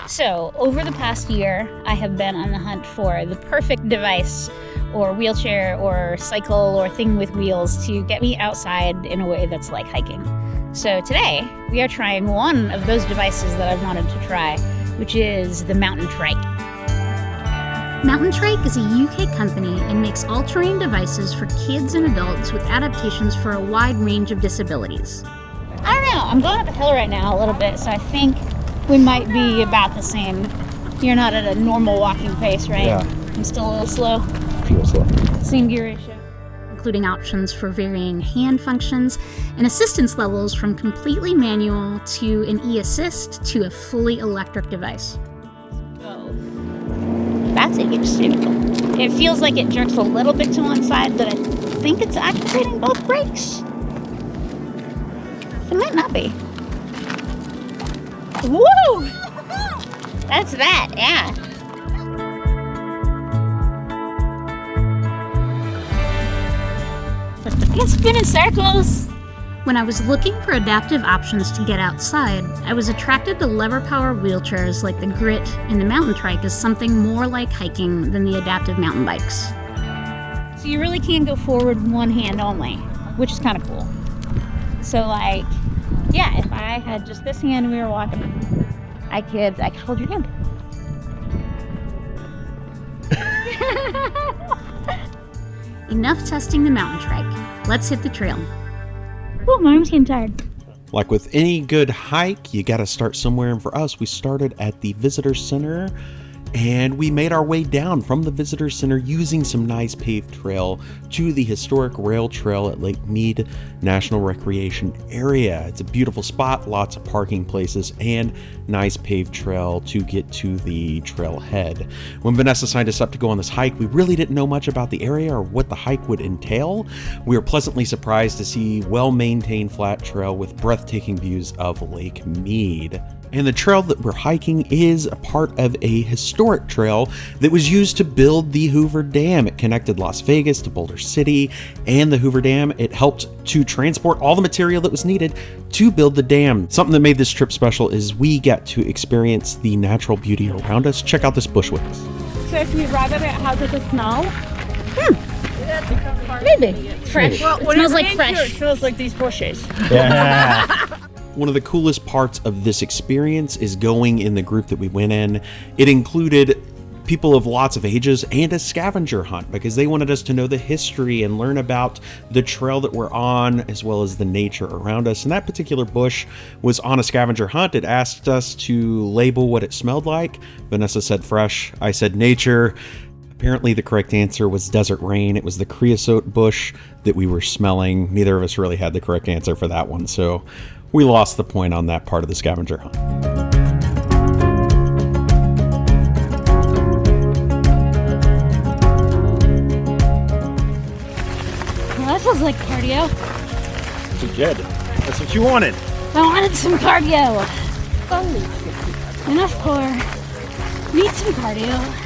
So, over the past year, I have been on the hunt for the perfect device or wheelchair or cycle or thing with wheels to get me outside in a way that's like hiking. So today, we are trying one of those devices that I've wanted to try, which is the Mountain Trike. Mountain Trike is a UK company and makes all-terrain devices for kids and adults with adaptations for a wide range of disabilities. I don't know, I'm going up the hill right now a little bit, so I think we might be about the same. You're not at a normal walking pace, right? Yeah. I'm still a little slow. Feel slow. Same gear ratio. Including options for varying hand functions and assistance levels from completely manual to an e-assist to a fully electric device. Oh, that's interesting. It feels like it jerks a little bit to one side, but I think it's activating both brakes. It might not be. Woo! That's that, yeah. Let's spin in circles. When I was looking for adaptive options to get outside, I was attracted to lever power wheelchairs like the Grit and the Mountain Trike as something more like hiking than the adaptive mountain bikes. So you really can go forward one hand only, which is kind of cool. So like, yeah, if I had just this hand and we were walking, I could hold your hand. Enough testing the Mountain Trike. Let's hit the trail. Oh, my arm's getting tired. Like with any good hike, you got to start somewhere. And for us, we started at the visitor center and we made our way down from the visitor center using some nice paved trail to the historic rail trail at Lake Mead National Recreation Area. It's a beautiful spot, lots of parking places, and nice paved trail to get to the trailhead. When Vanessa signed us up to go on this hike, we really didn't know much about the area or what the hike would entail. We were pleasantly surprised to see well-maintained flat trail with breathtaking views of Lake Mead. And the trail that we're hiking is a part of a historic trail that was used to build the Hoover Dam. It connected Las Vegas to Boulder City and the Hoover Dam. It helped to transport all the material that was needed to build the dam. Something that made this trip special is we get to experience the natural beauty around us. Check out this bush with us. So if you drive it, how does it smell? Maybe. Fresh. Well, it smells like fresh. It smells like these bushes. Yeah. One of the coolest parts of this experience is going in the group that we went in. It included people of lots of ages and a scavenger hunt because they wanted us to know the history and learn about the trail that we're on as well as the nature around us. And that particular bush was on a scavenger hunt. It asked us to label what it smelled like. Vanessa said fresh. I said nature. Apparently the correct answer was desert rain. It was the creosote bush that we were smelling. Neither of us really had the correct answer for that one, so we lost the point on that part of the scavenger hunt. Well, that feels like cardio. Too good. That's what you wanted. I wanted some cardio. Enough core. Need some cardio.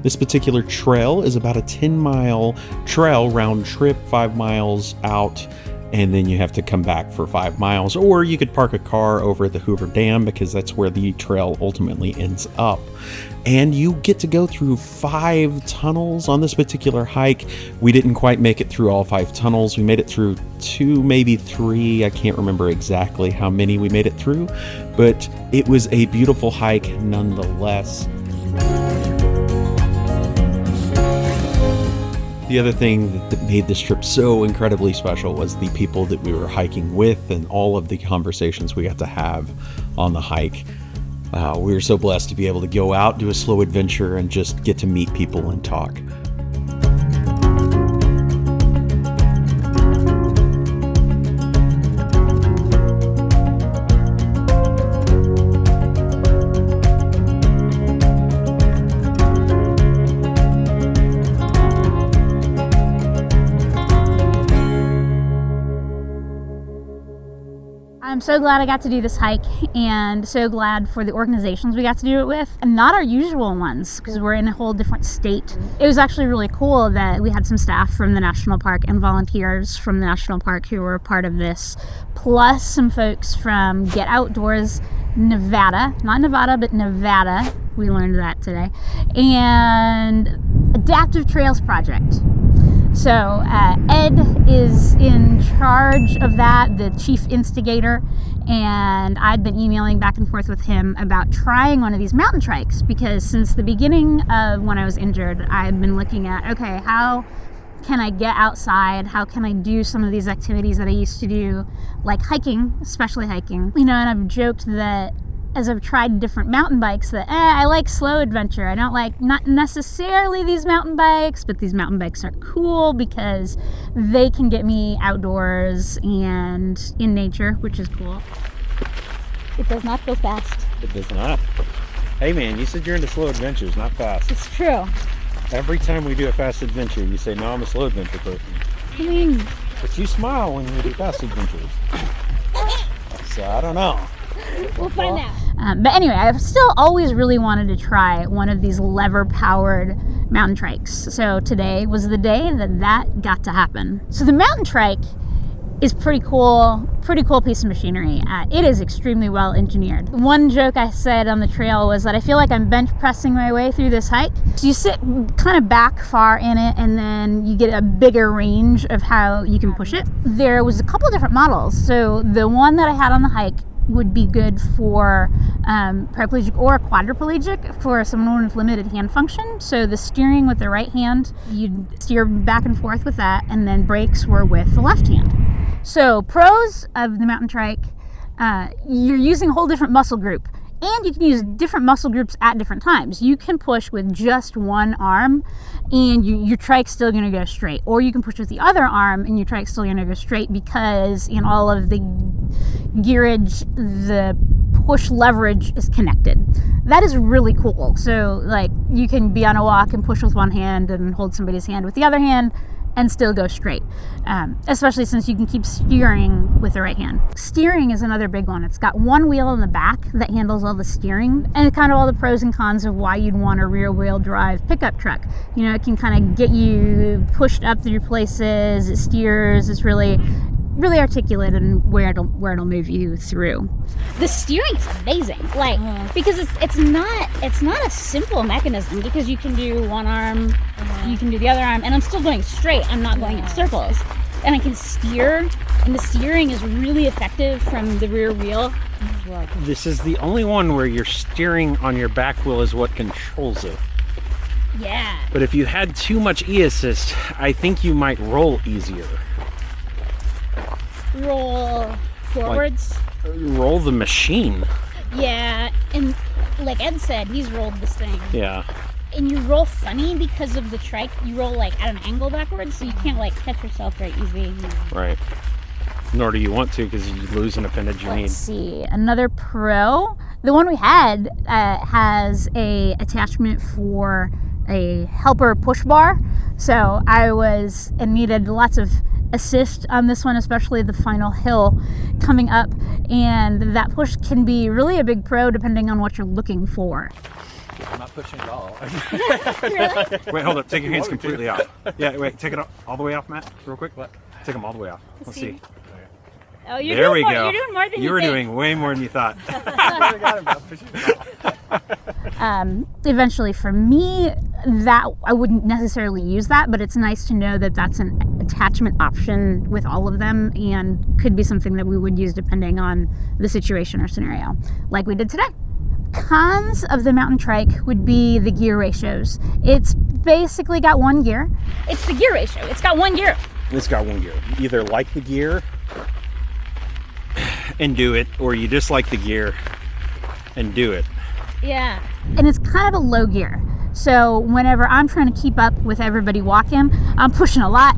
This particular trail is about a 10-mile trail round trip, 5 miles out, and then you have to come back for 5 miles, or you could park a car over at the Hoover Dam because that's where the trail ultimately ends up. And you get to go through 5 tunnels on this particular hike. We didn't quite make it through all 5 tunnels. We made it through 2, maybe 3. I can't remember exactly how many we made it through, but it was a beautiful hike nonetheless. The other thing that made this trip so incredibly special was the people that we were hiking with and all of the conversations we got to have on the hike. We were so blessed to be able to go out, do a slow adventure, and just get to meet people and talk. I'm so glad I got to do this hike and so glad for the organizations we got to do it with, and not our usual ones because we're in a whole different state. It was actually really cool that we had some staff from the national park and volunteers from the national park who were part of this, plus some folks from Get Outdoors Nevada, not Nevada, but Nevada. We learned that today. And Adaptive Trails Project. So Ed is in charge of that, the chief instigator, and I'd been emailing back and forth with him about trying one of these mountain trikes, because since the beginning of when I was injured, I'd been looking at, okay, how can I get outside? How can I do some of these activities that I used to do, like hiking, especially hiking? You know, and I've joked that as I've tried different mountain bikes that I like slow adventure. I don't like not necessarily these mountain bikes, but these mountain bikes are cool because they can get me outdoors and in nature, which is cool. It does not go fast. It does not. Hey man, you said you're into slow adventures, not fast. It's true. Every time we do a fast adventure, you say, no, I'm a slow adventure person. I mean, But you smile when we do fast adventures. So I don't know. we'll find out. But anyway, I've still always really wanted to try one of these lever-powered mountain trikes. So today was the day that got to happen. So the mountain trike is pretty cool piece of machinery. It is extremely well engineered. One joke I said on the trail was that I feel like I'm bench pressing my way through this hike. So you sit kind of back far in it, and then you get a bigger range of how you can push it. There was a couple different models. So the one that I had on the hike would be good for paraplegic or quadriplegic, for someone with limited hand function. So the steering with the right hand, you'd steer back and forth with that, and then brakes were with the left hand. So pros of the mountain trike, you're using a whole different muscle group, and you can use different muscle groups at different times. You can push with just one arm and your trike's still going to go straight, or you can push with the other arm and your trike's still going to go straight, because in all of the gearage, the push leverage is connected. That is really cool. So like you can be on a walk and push with one hand and hold somebody's hand with the other hand and still go straight, especially since you can keep steering with the right hand. Steering is another big one. It's got one wheel in the back that handles all the steering, and kind of all the pros and cons of why you'd want a rear wheel drive pickup truck. You know, it can kind of get you pushed up through places, it steers, it's really articulate and where it'll move you through. The steering is amazing, because it's not a simple mechanism, because you can do one arm, you can do the other arm, and I'm still going straight. I'm not going in circles, and I can steer, and the steering is really effective from the rear wheel. This is the only one where your steering on your back wheel is what controls it. Yeah. But if you had too much e-assist, I think you might roll easier. Roll forwards. Roll the machine. Yeah, and like Ed said, he's rolled this thing. Yeah. And you roll funny because of the trike. You roll like at an angle backwards, so you can't like catch yourself very easy. Right. Nor do you want to, because you lose an appendage you need. Let's see. Another pro. The one we had has a attachment for a helper push bar. So I needed lots of assist on this one, especially the final hill coming up, and that push can be really a big pro depending on what you're looking for. I'm not pushing at all. Really? Wait, hold up. Take your hands completely off. Yeah, wait. Take it all the way off, Matt, real quick. What? Take them all the way off. Let's see. Oh, you're There doing we more, go. You're doing more than you were think. doing way more than you thought. I got him, not pushing at all. Eventually, for me, that I wouldn't necessarily use that, but it's nice to know that that's an attachment option with all of them, and could be something that we would use depending on the situation or scenario, like we did today. Cons of the mountain trike would be the gear ratios. It's basically got one gear. It's the gear ratio. It's got one gear. It's got one gear. You either like the gear and do it, or you dislike the gear and do it. Yeah. And it's kind of a low gear. So whenever I'm trying to keep up with everybody walking, I'm pushing a lot.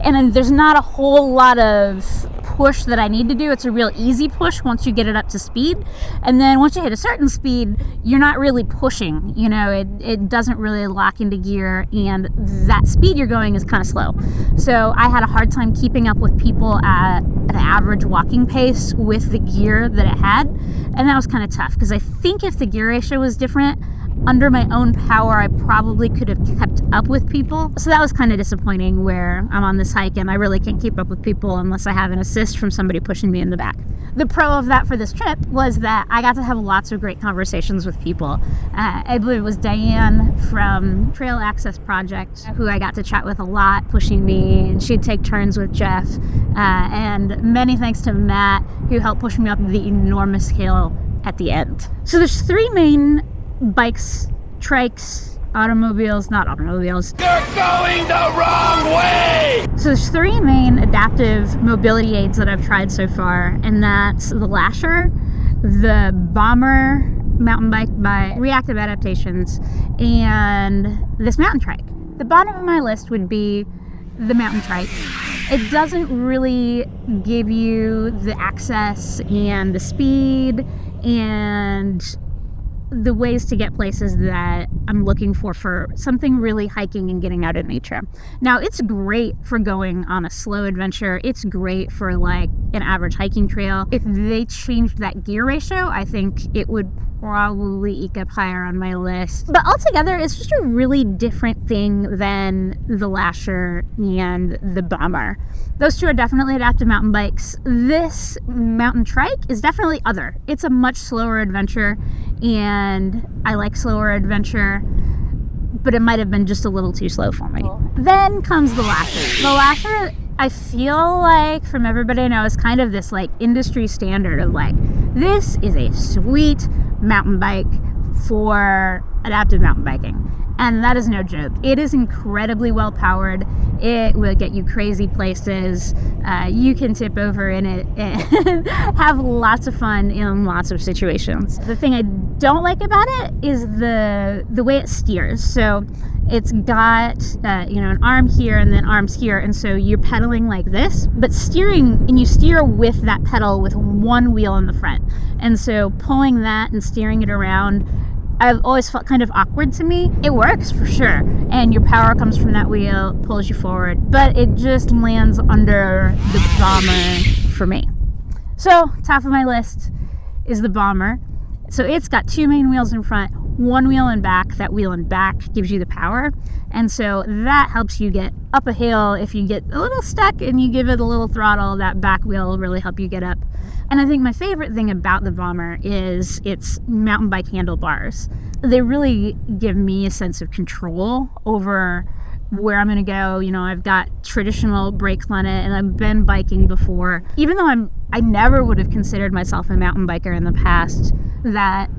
And then there's not a whole lot of push that I need to do. It's a real easy push once you get it up to speed. And then once you hit a certain speed, you're not really pushing. You know, it doesn't really lock into gear, and that speed you're going is kind of slow. So I had a hard time keeping up with people at an average walking pace with the gear that it had. And that was kind of tough, because I think if the gear ratio was different, under my own power, I probably could have kept up with people. So that was kind of disappointing, where I'm on this hike and I really can't keep up with people unless I have an assist from somebody pushing me in the back. The pro of that for this trip was that I got to have lots of great conversations with people. I believe it was Diane from Trail Access Project who I got to chat with a lot, pushing me, and she'd take turns with Jeff. And many thanks to Matt, who helped push me up the enormous hill at the end. So there's 3 main bikes, trikes, not automobiles. You're going the wrong way! So there's 3 main adaptive mobility aids that I've tried so far, and that's the Lasher, the Bomber mountain bike by Reactive Adaptations, and this Mountain Trike. The bottom of my list would be the Mountain Trike. It doesn't really give you the access and the speed and the ways to get places that I'm looking for something really hiking and getting out in nature. Now, it's great for going on a slow adventure. It's great for like an average hiking trail. If they changed that gear ratio, I think it would probably eke up higher on my list. But altogether, it's just a really different thing than the Lasher and the Bomber. Those 2 are definitely adaptive mountain bikes. This Mountain Trike is definitely other. It's a much slower adventure, and I like slower adventure, but it might have been just a little too slow for me. Then comes the Lasher. The Lasher, I feel like, from everybody I know, is kind of this like industry standard of like, this is a sweet mountain bike for adaptive mountain biking. And that is no joke. It is incredibly well powered. It will get you crazy places. You can tip over in it and have lots of fun in lots of situations. The thing I don't like about it is the way it steers. So it's got an arm here and then arms here, and so you're pedaling like this, but steering, and you steer with that pedal with 1 wheel in the front. And so pulling that and steering it around, I've always felt kind of awkward to me. It works for sure, and your power comes from that wheel, pulls you forward, but it just lands under the Bomber for me. So top of my list is the Bomber. So it's got 2 main wheels in front, 1 wheel in back. That wheel in back gives you the power, and so that helps you get up a hill. If you get a little stuck and you give it a little throttle, that back wheel will really help you get up. And I think my favorite thing about the Bomber is its mountain bike handlebars. They really give me a sense of control over where I'm going to go. I've got traditional brakes on it, and I've been biking before. Even though I never would have considered myself a mountain biker in the past, that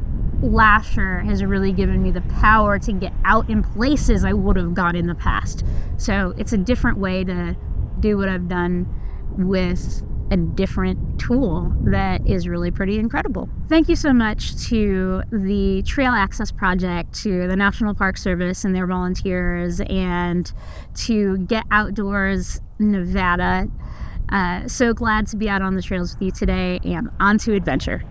Lasher has really given me the power to get out in places I would have gone in the past. So it's a different way to do what I've done with a different tool that is really pretty incredible. Thank you so much to the Trail Access Project, to the National Park Service and their volunteers, and to Get Outdoors Nevada. So glad to be out on the trails with you today, and on to adventure.